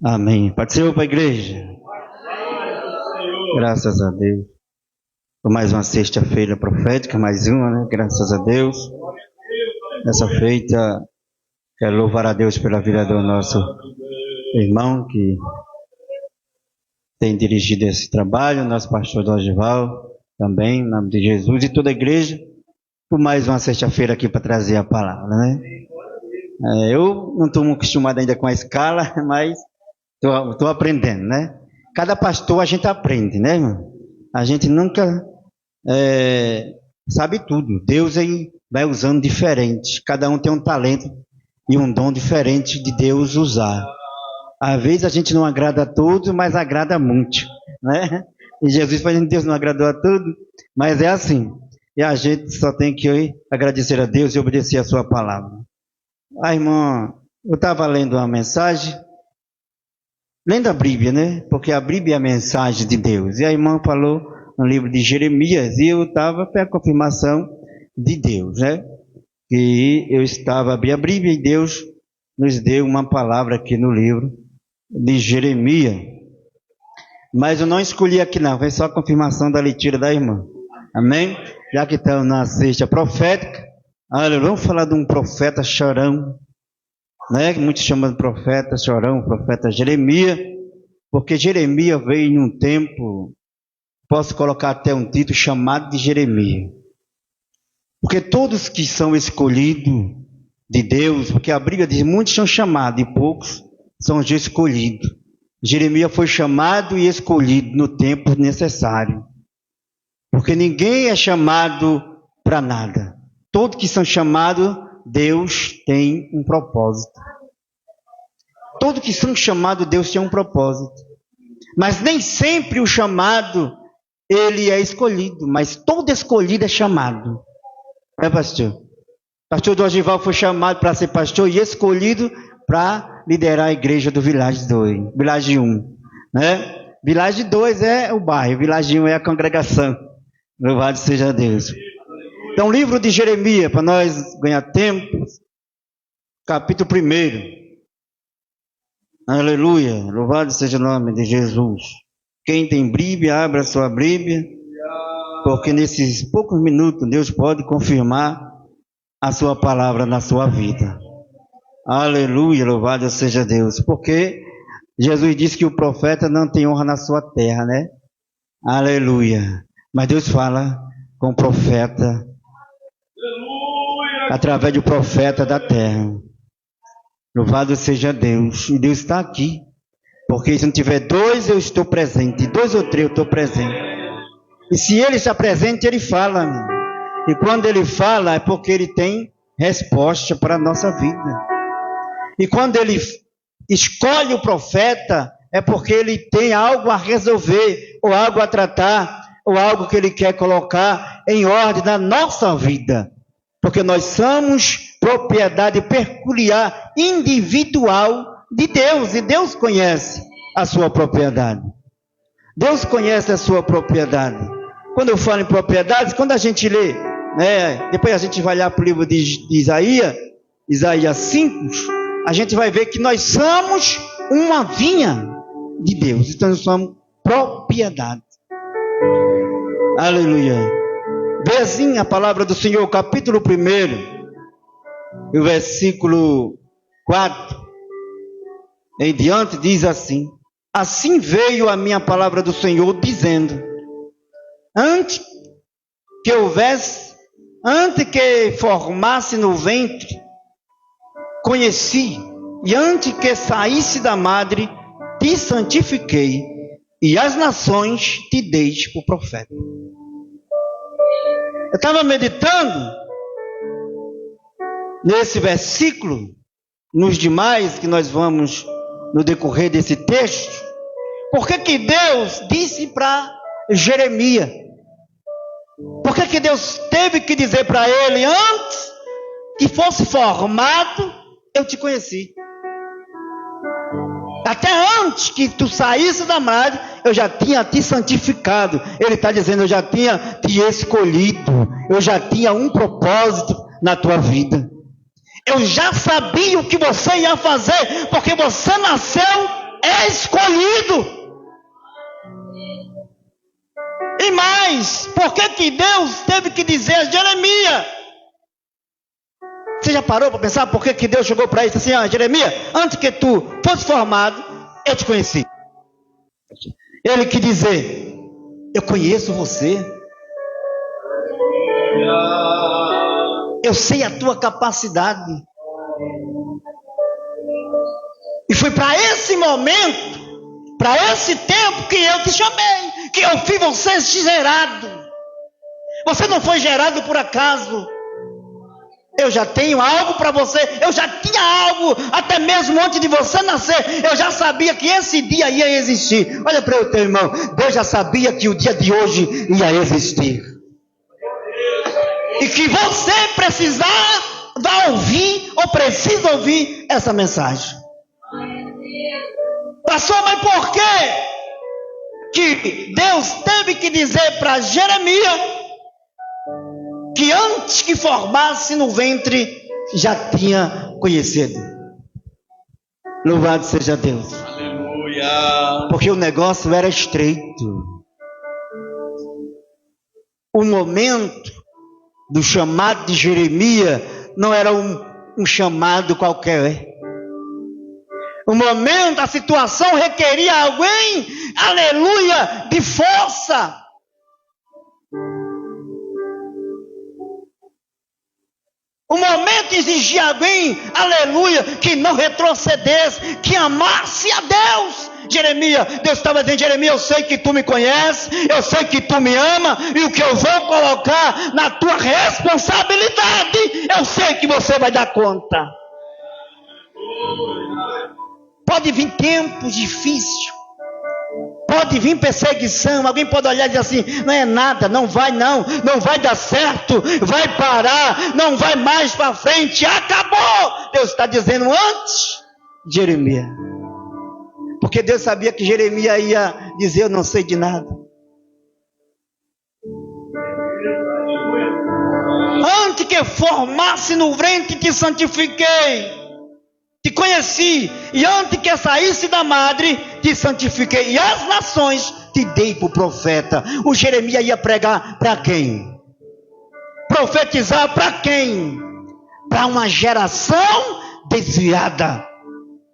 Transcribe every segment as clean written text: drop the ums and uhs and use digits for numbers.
Amém. Participou para a igreja? Graças a Deus. Por mais uma sexta-feira profética, mais uma, né? Graças a Deus. Nessa feita, quero louvar a Deus pela vida do nosso irmão que tem dirigido esse trabalho, nosso pastor Dorival, também, em nome de Jesus, e toda a igreja, por mais uma sexta-feira aqui para trazer a palavra, né? Eu não estou acostumado ainda com a escala, mas estou aprendendo, né? Cada pastor a gente aprende, né, irmão? A gente nunca sabe tudo. Deus aí vai usando diferente. Cada um tem um talento e um dom diferente de Deus usar. Às vezes a gente não agrada a todos, mas agrada muito, né? E Jesus falando que Deus não agradou a todos, mas é assim. E a gente só tem que agradecer a Deus e obedecer a sua palavra. Irmã, eu estava lendo uma mensagem, lendo a Bíblia, né? Porque a Bíblia é a mensagem de Deus. E a irmã falou no livro de Jeremias, e eu estava para a confirmação de Deus, né? Que eu estava a abrir a Bíblia e Deus nos deu uma palavra aqui no livro de Jeremias. Mas eu não escolhi aqui não, foi só a confirmação da leitura da irmã. Amém? Já que estamos na sexta profética, olha, vamos falar de um profeta chorão, né? Que muitos chamam de profeta chorão, profeta Jeremias, porque Jeremias veio em um tempo, posso colocar até um título chamado de Jeremias. Porque todos que são escolhidos de Deus, porque a Bíblia diz, muitos são chamados e poucos são os escolhidos. Jeremias foi chamado e escolhido no tempo necessário. Porque ninguém é chamado para nada. Todos que são chamados, Deus tem um propósito. Todos que são chamados, Deus tem um propósito. Mas nem sempre o chamado, ele é escolhido. Mas todo escolhido é chamado. É, pastor? Pastor Dorival foi chamado para ser pastor e escolhido para liderar a igreja do Village 2, Village 1, né? Village 2 é o bairro, Village 1 é a congregação. Louvado seja Deus. Então, livro de Jeremias, para nós ganhar tempo, capítulo 1. Aleluia, louvado seja o nome de Jesus. Quem tem Bíblia, abra a sua Bíblia, porque nesses poucos minutos Deus pode confirmar a sua palavra na sua vida. Aleluia, louvado seja Deus. Porque Jesus disse que o profeta não tem honra na sua terra, né? Aleluia. Mas Deus fala com o profeta, através do profeta da terra. Louvado seja Deus. E Deus está aqui. Porque se não tiver dois, eu estou presente. 2 ou 3, eu estou presente. E se Ele está presente, Ele fala. E quando Ele fala, é porque Ele tem resposta para a nossa vida. E quando Ele escolhe o profeta, é porque Ele tem algo a resolver, ou algo a tratar, ou algo que Ele quer colocar em ordem na nossa vida. Porque nós somos propriedade peculiar, individual de Deus. E Deus conhece a sua propriedade. Deus conhece a sua propriedade. Quando eu falo em propriedades, quando a gente lê, né, depois a gente vai olhar para o livro de Isaías, Isaías 5, a gente vai ver que nós somos uma vinha de Deus. Então nós somos propriedade. Aleluia. Vê assim a palavra do Senhor, capítulo 1, o versículo 4 em diante, diz assim: assim veio a minha palavra do Senhor, dizendo: antes que formasse no ventre, conheci, e antes que saísse da madre, te santifiquei, e as nações te dei por profeta. Eu estava meditando nesse versículo, nos demais que nós vamos no decorrer desse texto. Por que Deus disse para Jeremias? Por que Deus teve que dizer para ele, antes que fosse formado, eu te conheci. Até antes que tu saísse da madre, eu já tinha te santificado. Ele está dizendo, eu já tinha te escolhido. Eu já tinha um propósito na tua vida. Eu já sabia o que você ia fazer, porque você nasceu escolhido. E mais, por que Deus teve que dizer a Jeremias? Você já parou para pensar por que Deus chegou para ele e disse assim: Jeremias, antes que tu fosse formado, eu te conheci. Ele quis dizer: eu conheço você. Eu sei a tua capacidade. E foi para esse momento, para esse tempo que eu te chamei, que eu fiz você gerado. Você não foi gerado por acaso. Eu já tenho algo para você. Eu já tinha algo, até mesmo antes de você nascer. Eu já sabia que esse dia ia existir. Olha para o teu irmão. Deus já sabia que o dia de hoje ia existir. E que você vai ouvir, ou precisa ouvir essa mensagem. Pastor, mas por que Deus teve que dizer para Jeremias que antes que formasse no ventre já tinha conhecido? Louvado seja Deus. Aleluia. Porque o negócio era estreito. O momento do chamado de Jeremias não era um chamado qualquer. O momento, a situação requeria alguém, aleluia, de força. O momento exigia alguém, aleluia, que não retrocedesse, que amasse a Deus. Jeremias, Deus estava dizendo: Jeremias, eu sei que tu me conheces, eu sei que tu me ama, e o que eu vou colocar na tua responsabilidade, eu sei que você vai dar conta. Pode vir tempos difíceis, pode vir perseguição, alguém pode olhar e dizer assim: não é nada, não vai dar certo, vai parar, não vai mais para frente, acabou. Deus está dizendo antes de Jeremias, porque Deus sabia que Jeremias ia dizer: eu não sei de nada. Antes que formasse no ventre te santifiquei, te conheci, e antes que saísse da madre, te santifiquei, e as nações te dei para o profeta. O Jeremias ia pregar para quem? Profetizar para quem? Para uma geração desviada,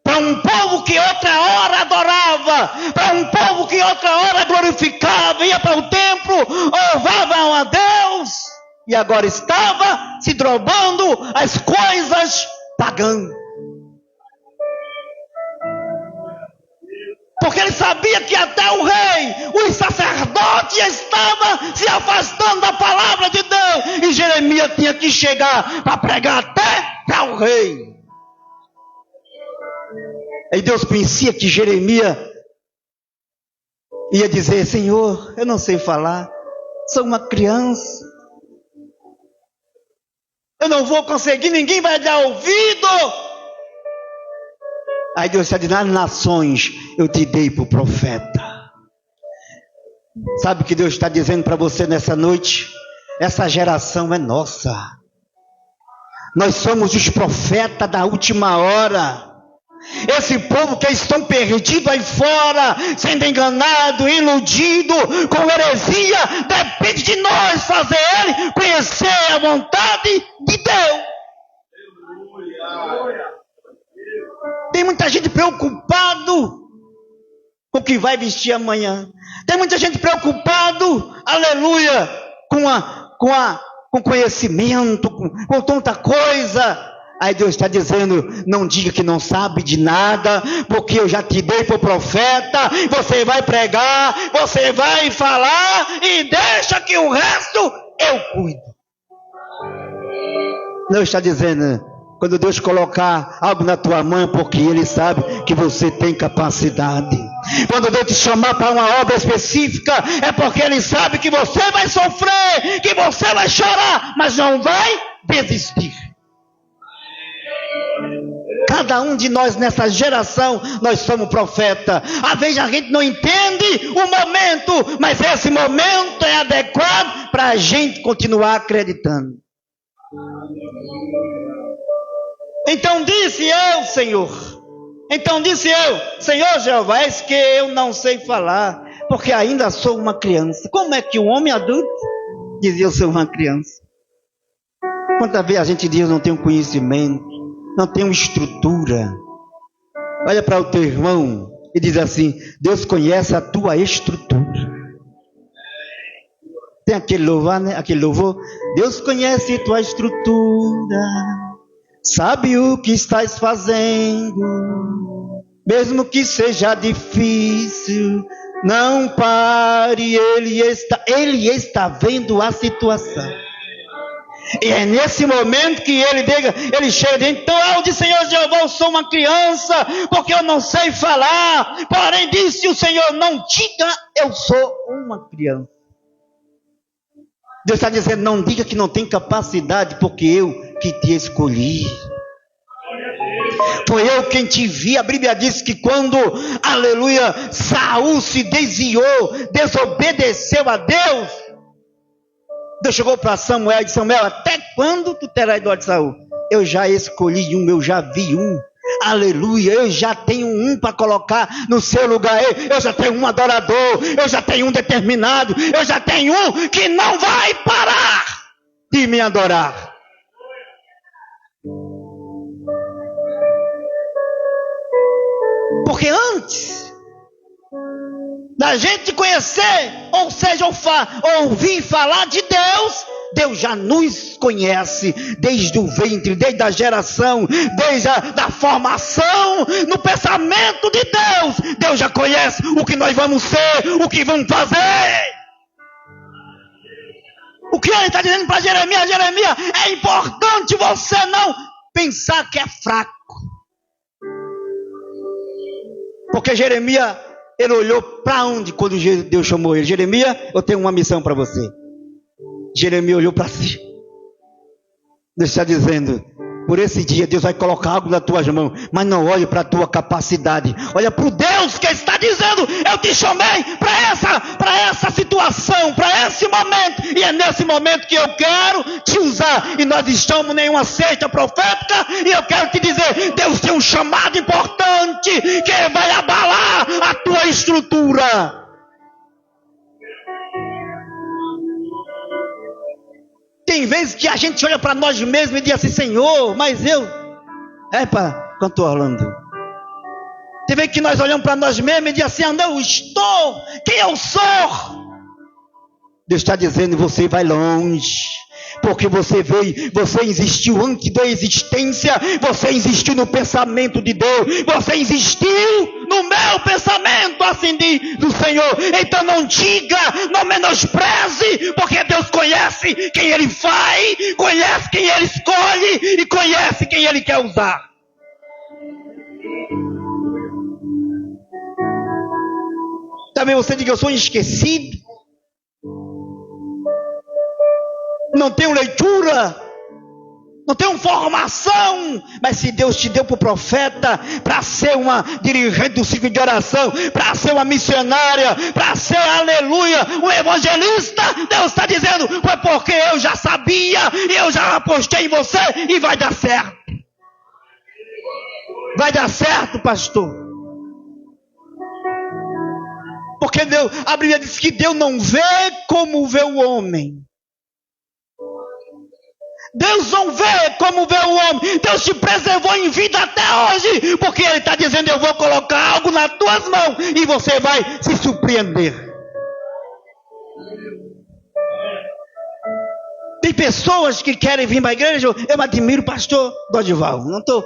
para um povo que outra hora adorava, para um povo que outra hora glorificava, ia para o templo, louvavam a Deus, e agora estava se dobrando as coisas pagãs. Porque ele sabia que até o rei, os sacerdotes estavam se afastando da palavra de Deus. E Jeremias tinha que chegar para pregar até para o rei. E Deus conhecia que Jeremias ia dizer: Senhor, eu não sei falar, sou uma criança, eu não vou conseguir, ninguém vai dar ouvido. Aí Deus está dizendo: nas nações eu te dei para o profeta. Sabe o que Deus está dizendo para você nessa noite? Essa geração é nossa. Nós somos os profetas da última hora. Esse povo que estão perdidos aí fora, sendo enganado, iludido, com heresia, depende de nós fazer ele conhecer a vontade de Deus. Tem muita gente preocupado com o que vai vestir amanhã. Tem muita gente preocupado, aleluia, com conhecimento, com tanta coisa. Aí Deus está dizendo: não diga que não sabe de nada, porque eu já te dei para o profeta. Você vai pregar, você vai falar, e deixa que o resto eu cuido. Deus está dizendo: quando Deus colocar algo na tua mão, porque Ele sabe que você tem capacidade. Quando Deus te chamar para uma obra específica, é porque Ele sabe que você vai sofrer, que você vai chorar, mas não vai desistir. Cada um de nós nessa geração, nós somos profeta. Às vezes a gente não entende o momento, mas esse momento é adequado para a gente continuar acreditando. Então disse eu, Senhor, Então disse eu: Senhor Jeová, eis que eu não sei falar, porque ainda sou uma criança. Como é que um homem adulto dizia: eu sou uma criança? Quantas vezes a gente diz: eu não tenho conhecimento, não tenho estrutura. Olha para o teu irmão e diz assim: Deus conhece a tua estrutura. Tem aquele louvor, né? Aquele louvor: Deus conhece tua estrutura, sabe o que estás fazendo, mesmo que seja difícil, não pare, Ele está vendo a situação. E é nesse momento que ele chega: então eu disse: Senhor Jeová, eu sou uma criança, porque eu não sei falar. Porém disse o Senhor: não diga eu sou uma criança. Deus está dizendo: não diga que não tem capacidade, porque eu que te escolhi. Foi eu quem te vi. A Bíblia diz que quando, aleluia, Saul se desviou, desobedeceu a Deus, Deus chegou para Samuel e disse: Samuel, até quando tu terás dó de Saul? Eu já escolhi um, eu já vi um. Aleluia, eu já tenho um para colocar no seu lugar. Eu já tenho um adorador, eu já tenho um determinado, eu já tenho um que não vai parar de me adorar. Porque antes da gente conhecer, ou seja, ouvir falar de Deus, Deus já nos conhece desde o ventre, desde a geração, desde a formação, no pensamento de Deus. Deus já conhece o que nós vamos ser, o que vamos fazer. O que ele está dizendo para Jeremias: Jeremias, é importante você não pensar que é fraco. Porque Jeremias, ele olhou para onde quando Deus chamou ele? Jeremias, eu tenho uma missão para você. Jeremias olhou para si. Deus está dizendo: por esse dia Deus vai colocar algo nas tuas mãos, mas não olhe para a tua capacidade, olha para o Deus que está dizendo: eu te chamei para essa situação, para esse momento, e é nesse momento que eu quero te usar. E nós estamos em uma seita profética, e eu quero te dizer: Deus tem um chamado importante que vai abalar a tua estrutura. Tem vezes que a gente olha para nós mesmos e diz assim: Senhor, mas eu... canto Orlando. Tem vezes que nós olhamos para nós mesmos e diz assim: onde eu estou? Quem eu sou? Deus está dizendo: você vai longe. Porque você veio, você existiu antes da existência, você existiu no pensamento de Deus, você existiu no meu pensamento, assim diz o Senhor. Então não diga, não menospreze, porque Deus conhece quem Ele faz, conhece quem Ele escolhe e conhece quem Ele quer usar. Também você diga: eu sou esquecido, não tenho leitura, não tenho formação. Mas se Deus te deu para o profeta, para ser uma dirigente do ciclo de oração, para ser uma missionária, para ser, aleluia, um evangelista, Deus está dizendo: foi porque eu já sabia, e eu já apostei em você, e vai dar certo. Vai dar certo, pastor. Porque Deus, a Bíblia diz que Deus não vê como vê o homem. Deus não vê como vê o homem. Deus te preservou em vida até hoje, porque Ele está dizendo: eu vou colocar algo nas tuas mãos e você vai se surpreender. Tem pessoas que querem vir para a igreja. Eu admiro o pastor Dodival. Não estou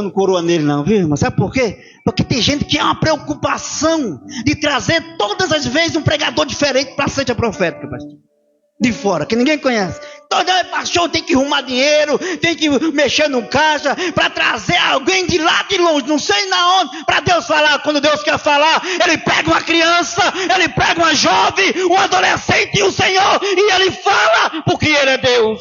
no coroa nele não, viu, irmão? Sabe por quê? Porque tem gente que é uma preocupação de trazer todas as vezes um pregador diferente para a seita profética, pastor. De fora, que ninguém conhece. Todo pastor tem que arrumar dinheiro, tem que mexer no caixa, para trazer alguém de lá de longe, não sei na onde, para Deus falar. Quando Deus quer falar, Ele pega uma criança, Ele pega uma jovem, um adolescente e o Senhor, e Ele fala, porque Ele é Deus.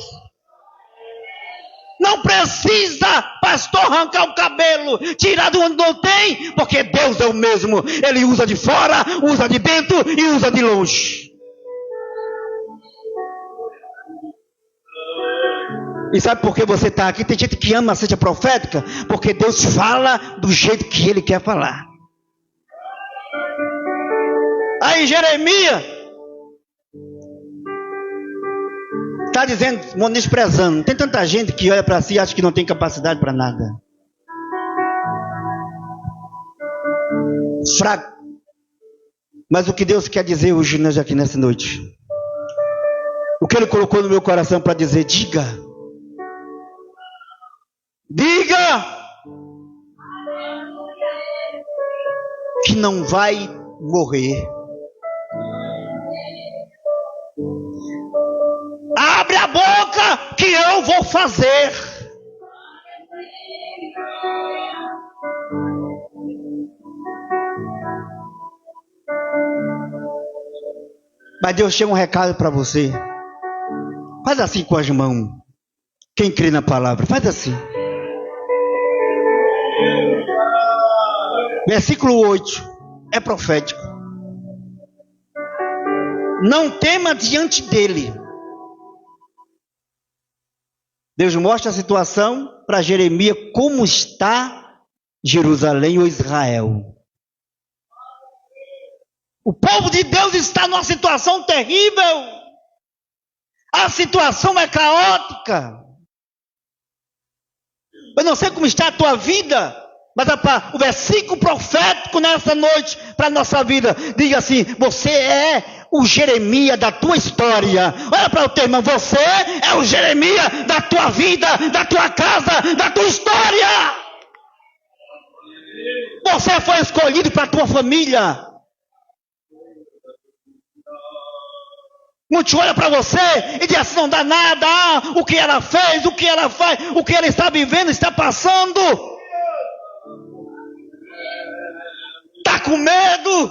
Não precisa, pastor, arrancar o cabelo, tirar de onde não tem, porque Deus é o mesmo. Ele usa de fora, usa de dentro e usa de longe. E sabe por que você está aqui? Tem gente que ama a ciência profética, porque Deus fala do jeito que Ele quer falar. Aí Jeremias está dizendo, desprezando. Tem tanta gente que olha para si e acha que não tem capacidade para nada. Fraco. Mas o que Deus quer dizer hoje, nós aqui nessa noite, o que Ele colocou no meu coração para dizer, diga que não vai morrer. Abre a boca que eu vou fazer. Mas Deus tinha um recado para você. Faz assim com as mãos. Quem crê na palavra, faz assim. Versículo 8. É profético. Não tema diante dele. Deus mostra a situação para Jeremias, como está Jerusalém ou Israel. O povo de Deus está numa situação terrível. A situação é caótica. Eu não sei como está a tua vida, mas o versículo profético nessa noite para a nossa vida, diga assim, você é o Jeremias da tua história. Olha para o teu irmão, você é o Jeremias da tua vida, da tua casa, da tua história. Você foi escolhido para a tua família. Muitos olham para você e dizem assim, não dá nada, o que ela fez, o que ela faz, o que ela está vivendo, está passando. Está com medo.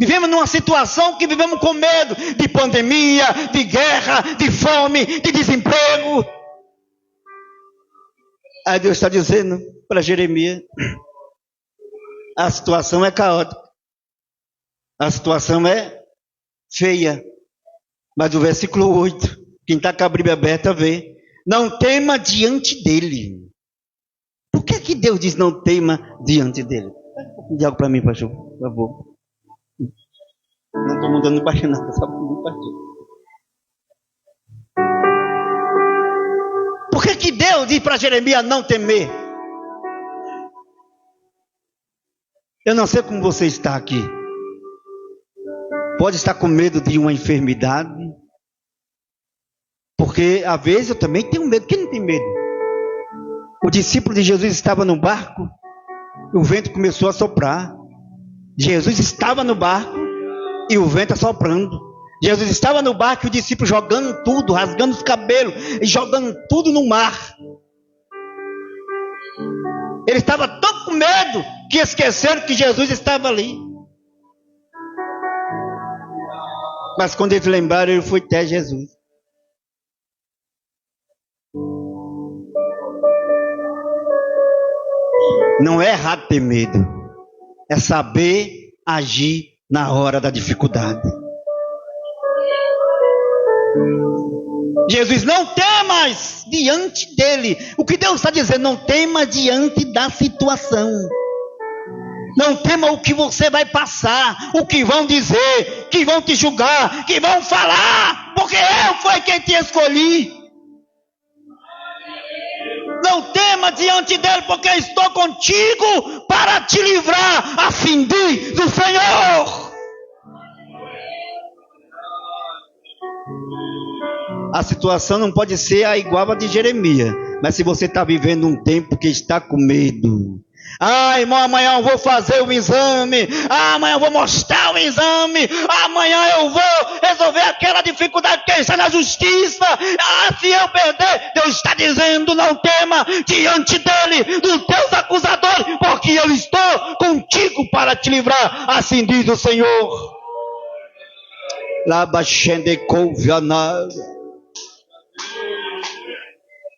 Vivemos numa situação que vivemos com medo de pandemia, de guerra, de fome, de desemprego. Aí Deus está dizendo para Jeremias, a situação é caótica. A situação é feia. Mas o versículo 8, quem está com a Bíblia aberta vê. Não tema diante dele. Por que Deus diz não tema diante dele? Diga algo para mim, pastor, por favor. Não estou mudando para nada, só mudando para Por que Deus diz para Jeremias não temer? Eu não sei como você está aqui. Pode estar com medo de uma enfermidade. Porque às vezes eu também tenho medo. Quem não tem medo? O discípulo de Jesus estava no barco. O vento começou a soprar. Jesus estava no barco e o vento assoprando. Jesus estava no barco e o discípulo jogando tudo, rasgando os cabelos e jogando tudo no mar. Ele estava tão com medo que esqueceram que Jesus estava ali. Mas quando eles lembraram, ele foi até Jesus. Não é errado ter medo, é saber agir na hora da dificuldade. Jesus, não temas diante dele. O que Deus está dizendo, não tema diante da situação. Não tema o que você vai passar, o que vão dizer, que vão te julgar, que vão falar, porque eu fui quem te escolhi. Não tema diante dele, porque eu estou contigo para te livrar, a fim diz o Senhor. A situação não pode ser a igual a de Jeremias, mas se você está vivendo um tempo que está com medo, irmão, amanhã eu vou fazer o exame, amanhã eu vou mostrar o exame, amanhã eu vou resolver aquela dificuldade que está na justiça, se eu perder, Deus está dizendo, não tema diante dele, dos teus acusadores, porque eu estou contigo para te livrar, assim diz o Senhor.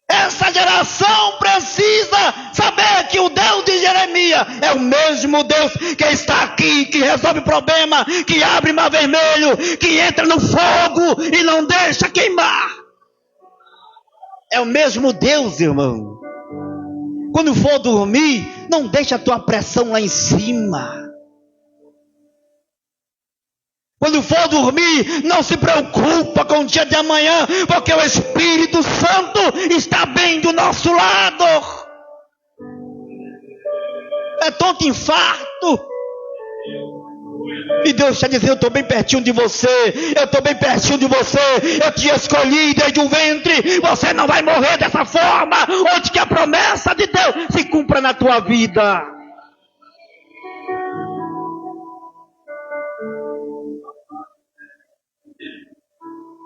Essa geração precisa saber que o Deus de Jeremias é o mesmo Deus que está aqui, que resolve problema, que abre mar vermelho, que entra no fogo e não deixa queimar. É o mesmo Deus, irmão. Quando for dormir, não deixa a tua pressão lá em cima. Quando for dormir, não se preocupa com o dia de amanhã, porque o Espírito Santo está bem do nosso lado. É tonto infarto. E Deus está dizendo, eu estou bem pertinho de você, eu estou bem pertinho de você, eu te escolhi desde o ventre, você não vai morrer dessa forma, onde que a promessa de Deus se cumpra na tua vida.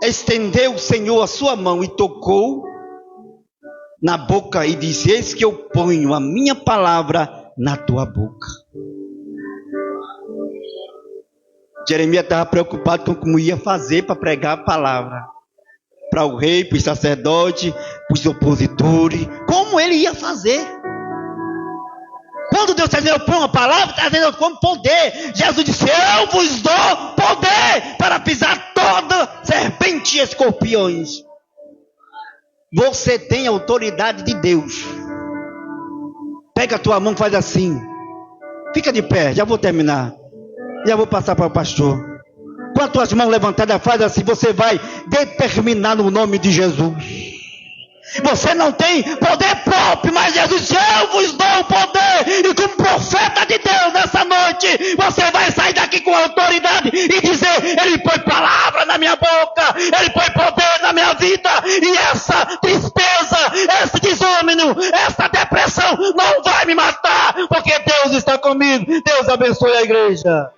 Estendeu o Senhor a sua mão e tocou na boca e disse, eis que eu ponho a minha palavra na tua boca. Jeremias estava preocupado com como ia fazer para pregar a palavra. Para o rei, para os sacerdotes, para os opositores. Como ele ia fazer? Quando Deus está dizendo, eu ponho a palavra, está dizendo como poder. Jesus disse, eu vos dou poder para pisar toda serpente e escorpiões. Você tem a autoridade de Deus. Pega a tua mão e faz assim. Fica de pé, já vou terminar. Já vou passar para o pastor. Com as tuas mãos levantadas, faz assim. Você vai determinar no nome de Jesus. Você não tem poder próprio, mas Jesus disse, eu vos dou o poder. E como profeta de Deus nessa noite, você vai sair daqui com autoridade e dizer, ele põe palavra na minha boca, ele põe poder na minha vida. E essa tristeza, esse desânimo, essa depressão não vai me matar, porque Deus está comigo. Deus abençoe a igreja.